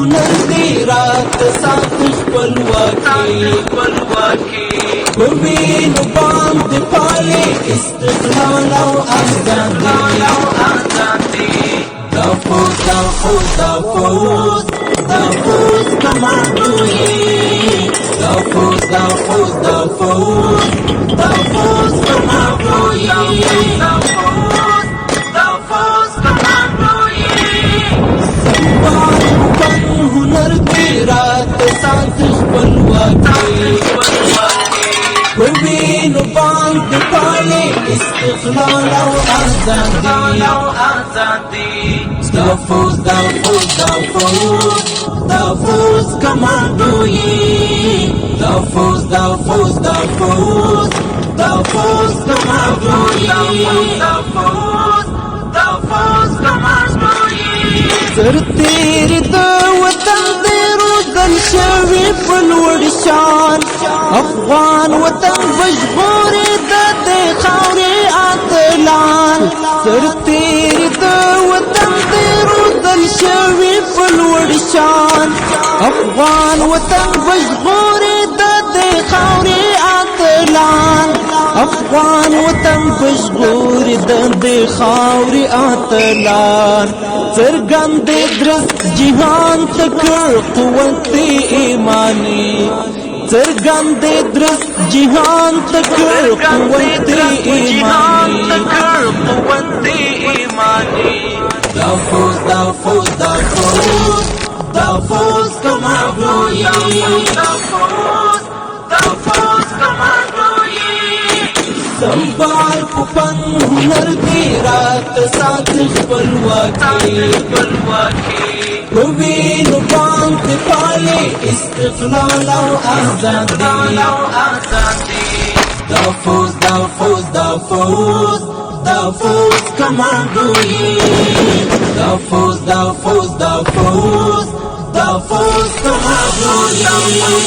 هنر دی رات سات خپلواکي بوین باندې پالي استقلال او آزادي دا فوز کمانډوي دا فوز کمانډوي هنر دی رات سات خپلواکي بوین باندې پالي استقلال او آزادي دا فوز کمانډوي دا فوز کمانډوي سر تیری د وطن دی روزل شوی په لوړ شان افغان وطن بژغوري د دې خاورې اتلان سر تیری د وطن دی روزل شوی په لوړ شان افغان وطن بژغوري د دې خاورې اتلان افغان وطن بژغوري د دې خاورې اتلان څرګند درس جهان تکړ قوت ایمانی څرګند درس جهان تکړ قوت ایمانی دا فوز کمانډوي سنبال پپن هنر دی رات سات خپلواکي بوین باندې پالي استقلال او آزادي دا فوز کمانډوي دا فوز کمانډوي